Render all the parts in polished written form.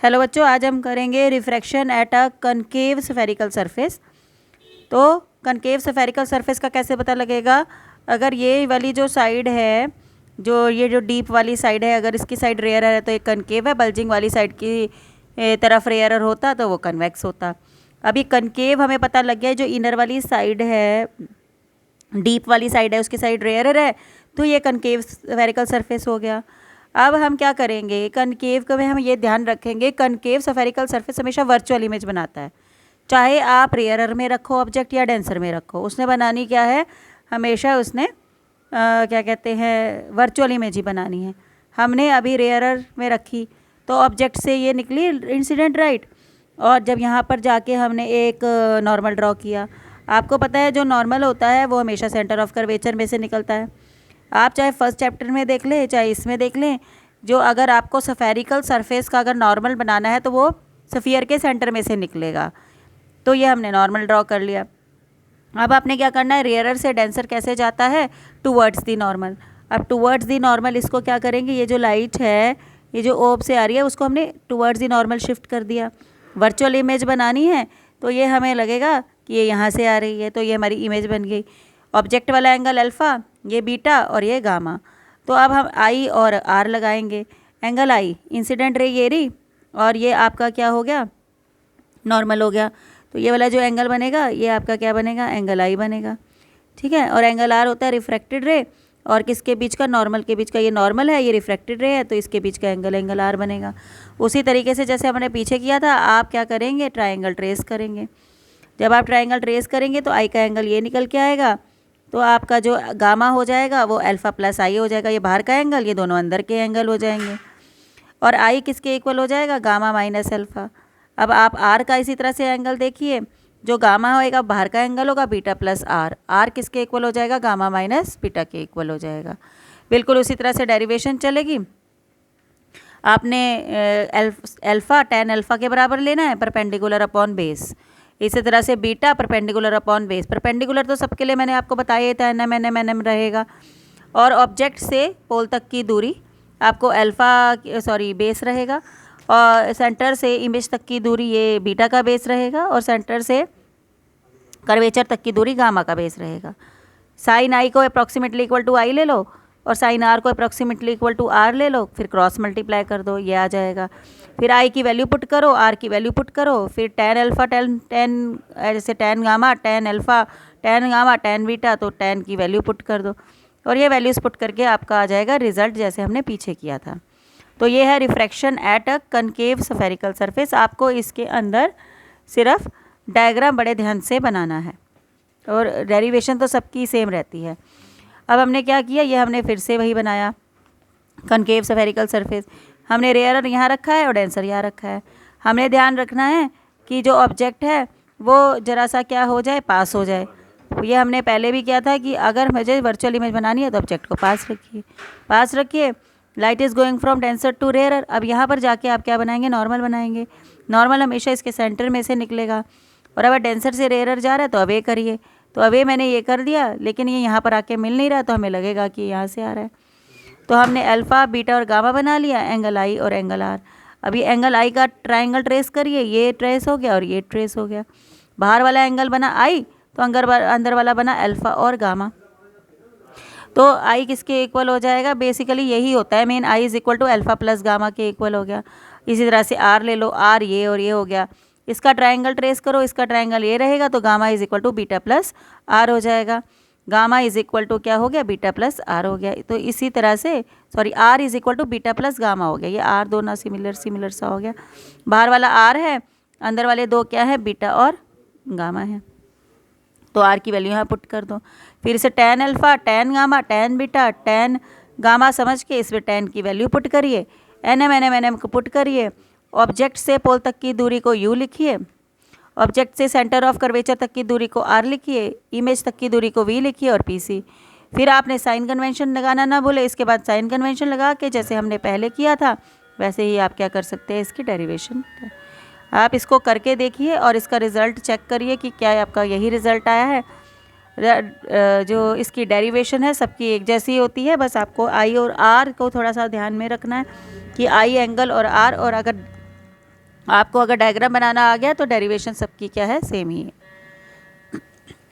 Hello बच्चों, आज हम करेंगे refraction at a concave spherical surface. तो कनकेव स्फेरिकल सरफेस का कैसे पता लगेगा? अगर ये वाली जो साइड है, ये जो डीप वाली साइड है, अगर इसकी साइड रेयर है तो ये कनकेव है। बल्जिंग वाली साइड की तरफ रेयर होता तो वो कन्वेक्स होता। अभी कनकेव हमें पता लग गया, जो इनर वाली साइड है, डीप वाली साइड है, उसकी साइड रेयर है, तो ये कनकेव स्फेरिकल सरफेस हो गया। अब हम क्या करेंगे, कनकेव को में हम ये ध्यान रखेंगे, कनकेव स्फेरिकल सरफेस हमेशा वर्चुअल इमेज बनाता है। चाहे आप रेयरर में रखो ऑब्जेक्ट या डेंसर में रखो, उसने बनानी क्या है, हमेशा उसने क्या कहते हैं, वर्चुअल इमेज ही बनानी है। हमने अभी रेयरर में रखी तो ऑब्जेक्ट से ये निकली इंसिडेंट राइट, और जब यहाँ पर जाके हमने एक नॉर्मल ड्रॉ किया। आपको पता है जो नॉर्मल होता है वो हमेशा सेंटर ऑफ कर्वेचर में से निकलता है। आप चाहे फर्स्ट चैप्टर में देख लें चाहे इसमें देख लें, जो अगर आपको स्फेरिकल सरफेस का अगर नॉर्मल बनाना है तो वो स्फीयर के सेंटर में से निकलेगा। तो ये हमने नॉर्मल ड्रॉ कर लिया। अब आपने क्या करना है, रेयरर से डेंसर कैसे जाता है, टूवर्ड्स दी नॉर्मल। अब टूवर्ड्स दी नॉर्मल इसको क्या करेंगे, ये जो लाइट है, ये जो ओब से आ रही है, उसको हमने टूवर्ड्स दी नॉर्मल शिफ्ट कर दिया। वर्चुअल इमेज बनानी है तो ये हमें लगेगा कि ये यहाँ से आ रही है, तो ये हमारी इमेज बन गई। ऑब्जेक्ट वाला एंगल अल्फ़ा, ये बीटा और ये गामा। तो अब हम आई और आर लगाएंगे। एंगल आई इंसिडेंट रे ये रही, और ये आपका क्या हो गया, नॉर्मल हो गया। तो ये वाला जो एंगल बनेगा ये आपका क्या बनेगा, एंगल आई बनेगा। ठीक है, और एंगल आर होता है रिफ्रैक्टेड रे, और किसके बीच का, नॉर्मल के बीच का। ये नॉर्मल है, ये रिफ्रैक्टेड रे है, तो इसके बीच का एंगल आर बनेगा। उसी तरीके से जैसे हमने पीछे किया था, आप क्या करेंगे, ट्राइंगल ट्रेस करेंगे। जब आप ट्राइंगल ट्रेस करेंगे तो आई का एंगल ये निकल के आएगा, तो आपका जो गामा हो जाएगा वो अल्फ़ा प्लस आई हो जाएगा। ये बाहर का एंगल, ये दोनों अंदर के एंगल हो जाएंगे। और आई किसके इक्वल हो जाएगा, गामा माइनस अल्फ़ा। अब आप आर का इसी तरह से एंगल देखिए, जो गामा होएगा बाहर का एंगल होगा बीटा प्लस आर। आर किसके इक्वल हो जाएगा, गामा माइनस बीटा के इक्वल हो जाएगा। बिल्कुल उसी तरह से डेरिवेशन चलेगी। आपने अल्फ़ा टेन अल्फ़ा के बराबर लेना है, परपेंडिकुलर अपॉन बेस। इसी तरह से beta perpendicular upon base. Perpendicular तो सबके लिए मैंने आपको बताया था, एन एम रहेगा। और ऑब्जेक्ट से पोल तक की दूरी आपको बेस रहेगा, और सेंटर से इमेज तक की दूरी ये बीटा का बेस रहेगा, और सेंटर से कर्वेचर तक की दूरी गामा का बेस रहेगा। साइन आई को अप्रॉक्सीमेटली इक्वल टू आई ले लो, और साइन आर को अप्रॉक्सीमेटली इक्वल टू आर ले लो, फिर क्रॉस मल्टीप्लाई कर दो, ये आ जाएगा। फिर आई की वैल्यू पुट करो, आर की वैल्यू पुट करो, फिर टेन अल्फ़ा टेन जैसे ten gamma tan alpha ten gamma tan beta, तो टेन की वैल्यू पुट कर दो, और ये वैल्यूज़ पुट करके आपका आ जाएगा रिजल्ट जैसे हमने पीछे किया था। तो ये है refraction at a concave spherical surface. आपको इसके अंदर सिर्फ डायग्राम बड़े ध्यान से बनाना है, और डेरिवेशन तो सबकी सेम रहती है। अब हमने क्या किया, ये हमने फिर से वही बनाया कनकेव स्फेरिकल सरफेस। हमने रेयरर यहाँ रखा है और डेंसर यहाँ रखा है। हमने ध्यान रखना है कि जो ऑब्जेक्ट है वो जरा सा क्या हो जाए, पास हो जाए। ये हमने पहले भी किया था कि अगर मुझे वर्चुअल इमेज बनानी है तो ऑब्जेक्ट को पास रखिए। Light is going from denser to rarer. अब यहाँ पर जाके आप क्या बनाएंगे, नॉर्मल बनाएंगे। नॉर्मल हमेशा इसके सेंटर में से निकलेगा, और अगर डेंसर से रेयरर जा रहा है तो अब ये करिए। तो अब ये मैंने ये कर दिया, लेकिन ये यहाँ पर आके मिल नहीं रहा, तो हमें लगेगा कि यहाँ से आ रहा है। तो हमने अल्फ़ा बीटा और गामा बना लिया, एंगल आई और एंगल आर। अभी एंगल आई का ट्राइंगल ट्रेस करिए, ये ट्रेस हो गया और ये ट्रेस हो गया। बाहर वाला एंगल बना आई, तो अंदर वाला बना अल्फ़ा और गामा। तो आई किसके इक्वल हो जाएगा, बेसिकली यही होता है मेन, I is equal to alpha plus gamma के इक्वल हो गया। इसी तरह से आर ले लो, आर ये और ये हो गया। इसका ट्राइंगल ट्रेस करो, इसका ट्राइंगल ये रहेगा, तो gamma is equal to beta plus R हो जाएगा। गामा इज़ इक्वल टू क्या हो गया, बीटा प्लस आर हो गया। तो इसी तरह से R is equal to beta plus gamma हो गया। ये आर दोनों सिमिलर सा हो गया। बाहर वाला आर है, अंदर वाले दो क्या है, बीटा और गामा है। तो आर की वैल्यू यहाँ पुट कर दो। फिर से tan alpha ten gamma tan beta ten gamma समझ के इसमें टेन की वैल्यू पुट करिए, एन एम को पुट करिए। ऑब्जेक्ट से पोल तक की दूरी को यू लिखिए, ऑब्जेक्ट से सेंटर ऑफ कर्वेचर तक की दूरी को आर लिखिए, इमेज तक की दूरी को वी लिखिए और पी सी। फिर आपने साइन कन्वेंशन लगाना ना भूले। इसके बाद साइन कन्वेंशन लगा के जैसे हमने पहले किया था वैसे ही आप क्या कर सकते हैं, इसकी डेरिवेशन आप इसको करके देखिए और इसका रिज़ल्ट चेक करिए कि क्या आपका यही रिज़ल्ट आया है। जो इसकी डेरिवेशन है सबकी एक जैसी होती है, बस आपको आई और आर को थोड़ा सा ध्यान में रखना है कि आई एंगल और आर, और अगर आपको अगर डायग्राम बनाना आ गया तो डेरिवेशन सबकी क्या है, सेम ही है।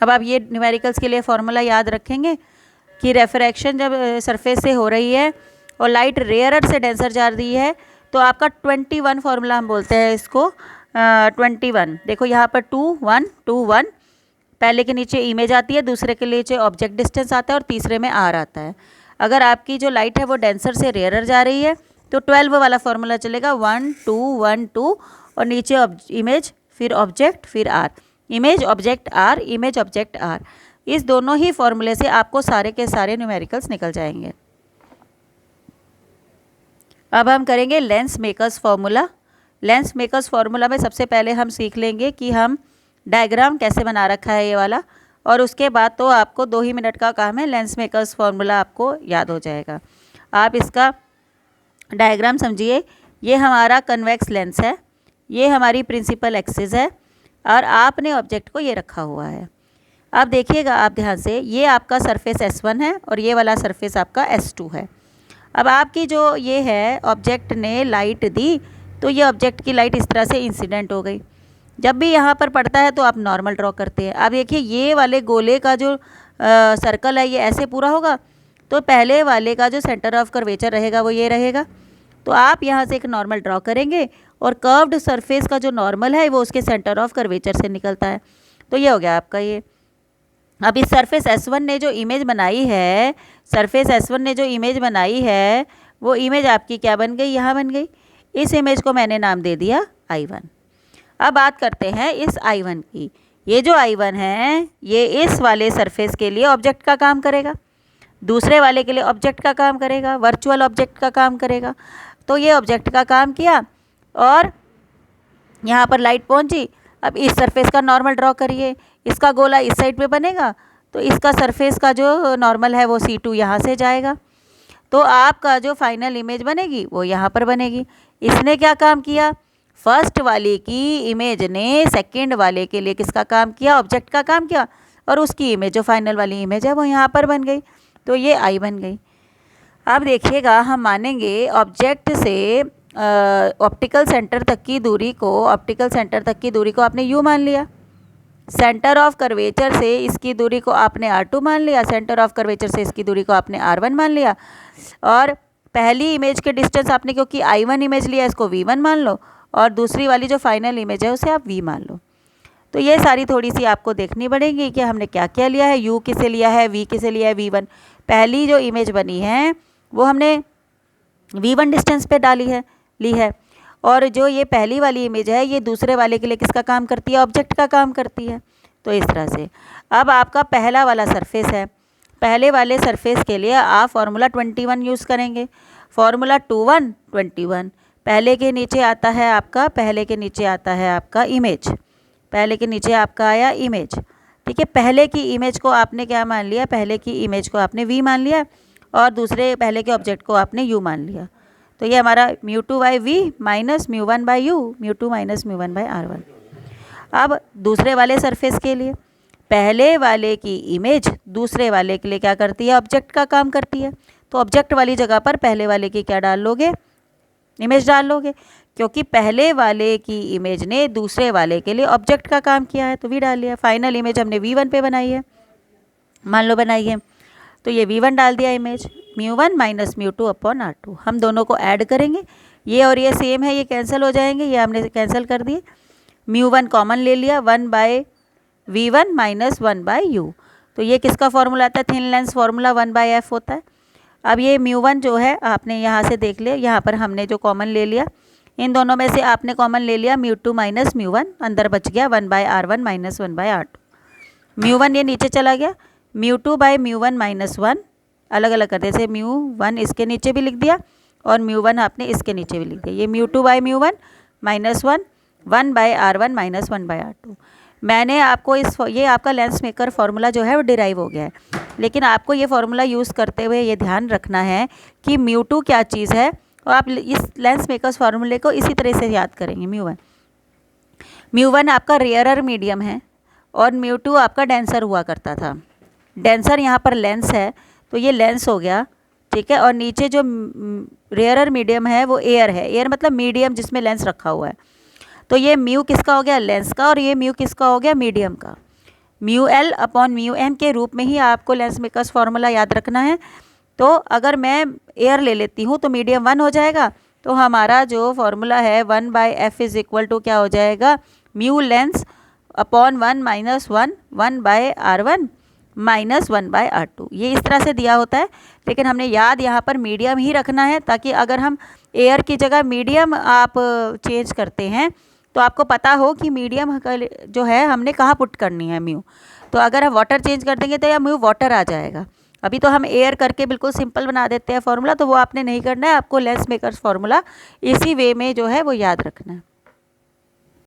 अब आप ये न्यूमेरिकल्स के लिए फॉर्मूला याद रखेंगे कि रेफ्रैक्शन जब सरफेस से हो रही है और लाइट रेयरर से डेंसर जा रही है तो आपका 21 फार्मूला हम बोलते हैं इसको, 21। देखो यहाँ पर 2 1 2 1, पहले के नीचे इमेज आती है, दूसरे के नीचे ऑब्जेक्ट डिस्टेंस आता है और तीसरे में आर आता है। अगर आपकी जो लाइट है वो डेंसर से रेयरर जा रही है तो 12 वाला फार्मूला चलेगा, 1 2 1 2 और नीचे इमेज फिर ऑब्जेक्ट फिर R, image object R, image object R. इस दोनों ही फॉर्मूले से आपको सारे के सारे न्यूमेरिकल्स निकल जाएंगे। अब हम करेंगे lens makers formula. Lens makers formula में सबसे पहले हम सीख लेंगे कि हम डायग्राम कैसे बना रखा है ये वाला, और उसके बाद तो आपको 2 ही मिनट का काम है, लेंस मेकर्स फार्मूला आपको याद हो जाएगा। आप इसका डायग्राम समझिए। ये हमारा कन्वेक्स लेंस है, ये हमारी प्रिंसिपल एक्सिस है और आपने ऑब्जेक्ट को ये रखा हुआ है। अब देखिएगा आप ध्यान से, ये आपका सरफेस S1 है और ये वाला सरफेस आपका S2 है। अब आपकी जो ये है ऑब्जेक्ट ने लाइट दी तो ये ऑब्जेक्ट की लाइट इस तरह से इंसिडेंट हो गई। जब भी यहाँ पर पड़ता है तो आप नॉर्मल ड्रॉ करते हैं। अब देखिए ये वाले गोले का जो सर्कल है ये ऐसे पूरा होगा तो पहले वाले का जो सेंटर ऑफ कर्वेचर रहेगा वो ये रहेगा। तो आप यहाँ से एक नॉर्मल ड्रॉ करेंगे और कर्व्ड सरफेस का जो नॉर्मल है वो उसके सेंटर ऑफ कर्वेचर से निकलता है। तो ये हो गया आपका ये। अब इस सरफेस S1 ने जो इमेज बनाई है, सरफेस S1 ने जो इमेज बनाई है वो इमेज आपकी क्या बन गई, यहाँ बन गई। इस इमेज को मैंने नाम दे दिया I1। अब बात करते हैं इस I1 की। ये जो I1 है ये इस वाले सरफेस के लिए ऑब्जेक्ट का काम करेगा, दूसरे वाले के लिए ऑब्जेक्ट का काम करेगा, वर्चुअल ऑब्जेक्ट का काम करेगा। तो ये ऑब्जेक्ट का काम किया और यहाँ पर लाइट पहुँची। अब इस सरफेस का नॉर्मल ड्रॉ करिए, इसका गोला इस साइड पे बनेगा तो इसका सरफेस का जो नॉर्मल है वो C2 यहाँ से जाएगा। तो आपका जो फाइनल इमेज बनेगी वो यहाँ पर बनेगी। इसने क्या काम किया, फर्स्ट वाले की इमेज ने सेकंड वाले के लिए किसका काम किया, ऑब्जेक्ट का काम किया, और उसकी इमेज जो फाइनल वाली इमेज है वो यहाँ पर बन गई। तो ये I बन गई। अब देखिएगा हम मानेंगे ऑब्जेक्ट से ऑप्टिकल सेंटर तक की दूरी को, आपने U मान लिया, सेंटर ऑफ कर्वेचर से इसकी दूरी को आपने R2 मान लिया, सेंटर ऑफ कर्वेचर से इसकी दूरी को आपने R1 मान लिया, और पहली इमेज के डिस्टेंस आपने क्योंकि I1 इमेज लिया इसको V1 मान लो, और दूसरी वाली जो फाइनल इमेज है उसे आप V मान लो। तो ये सारी थोड़ी सी आपको देखनी पड़ेगी कि हमने क्या क्या लिया है, U किसे लिया है, V किसे लिया है, V1। पहली जो इमेज बनी है वो हमने V1 डिस्टेंस पे ली है, और जो ये पहली वाली इमेज है ये दूसरे वाले के लिए किसका काम करती है, ऑब्जेक्ट का काम करती है। तो इस तरह से अब आपका पहला वाला सरफेस है, पहले वाले सरफेस के लिए आप फार्मूला 21 यूज़ करेंगे। फार्मूला 21 21, पहले के नीचे आता है आपका इमेज, पहले के नीचे आपका आया इमेज, ठीक है। पहले की इमेज को आपने क्या मान लिया, पहले की इमेज को आपने V मान लिया और दूसरे पहले के ऑब्जेक्ट को आपने U मान लिया। तो ये हमारा μ2/v minus μ1/u, μ2 minus μ1/r1। अब दूसरे वाले सरफेस के लिए पहले वाले की इमेज दूसरे वाले के लिए क्या करती है, ऑब्जेक्ट का काम करती है। तो ऑब्जेक्ट वाली जगह पर पहले वाले की क्या डाल लोगे, इमेज डाल लोगे, क्योंकि पहले वाले की इमेज ने दूसरे वाले के लिए ऑब्जेक्ट का काम किया है तो V डाल लिया। फाइनल इमेज हमने V1 पे बनाई है, मान लो बनाई है, तो ये V1 डाल दिया इमेज, μ1 माइनस μ2 अपॉन R2। हम दोनों को ऐड करेंगे, ये और ये सेम है, ये कैंसिल हो जाएंगे, ये हमने कैंसिल कर दिए। μ1 कॉमन ले लिया, 1/V1 माइनस 1/u। तो ये किसका फॉर्मूला आता है, थिन लेंस फार्मूला 1/f होता है। अब ये μ1 जो है आपने यहाँ से देख लिया, यहाँ पर हमने जो कॉमन ले लिया, इन दोनों में से आपने कॉमन ले लिया μ2 माइनस μ1, अंदर बच गया 1/r1 माइनस 1/r2। μ1 ये नीचे चला गया, μ2/μ1 माइनस 1 अलग अलग कर दे, जैसे μ1 इसके नीचे भी लिख दिया और μ1 आपने इसके नीचे भी लिख दिया। ये μ2/μ1 माइनस 1/r1 माइनस 1/r2। मैंने आपको ये आपका लेंस मेकर फार्मूला जो है वो डिराइव हो गया है, लेकिन आपको ये फार्मूला यूज़ करते हुए ये ध्यान रखना है कि μ2 क्या चीज़ है, और आप इस लेंस मेकर्स फार्मूले को इसी तरह से याद करेंगे। μ1 आपका रेयरर मीडियम है और μ2 आपका डेंसर हुआ करता था। डेंसर यहाँ पर लेंस है तो ये लेंस हो गया, ठीक है। और नीचे जो रेयरर मीडियम है वो एयर है, एयर मतलब मीडियम जिसमें लेंस रखा हुआ है। तो ये म्यू किसका हो गया, लेंस का, और ये म्यू किसका हो गया, मीडियम का। Mu L upon mu N के रूप में ही आपको लेंस मेकर्स फॉर्मूला याद रखना है। तो अगर मैं एयर ले लेती हूँ तो मीडियम 1 हो जाएगा, तो हमारा जो फॉर्मूला है 1/f इज इक्वल टू क्या हो जाएगा, mu lens upon 1 minus 1/r1 minus 1/r2। ये इस तरह से दिया होता है, लेकिन हमने याद यहाँ पर मीडियम ही रखना है, ताकि अगर हम एयर की जगह मीडियम आप चेंज करते हैं तो आपको पता हो कि मीडियम जो है हमने कहाँ पुट करनी है म्यू। तो अगर हम वाटर चेंज कर देंगे तो यह म्यू वाटर आ जाएगा। अभी तो हम एयर करके बिल्कुल सिंपल बना देते हैं फॉर्मूला, तो वो आपने नहीं करना है, आपको लेंस मेकर्स फॉर्मूला इसी वे में जो है वो याद रखना है।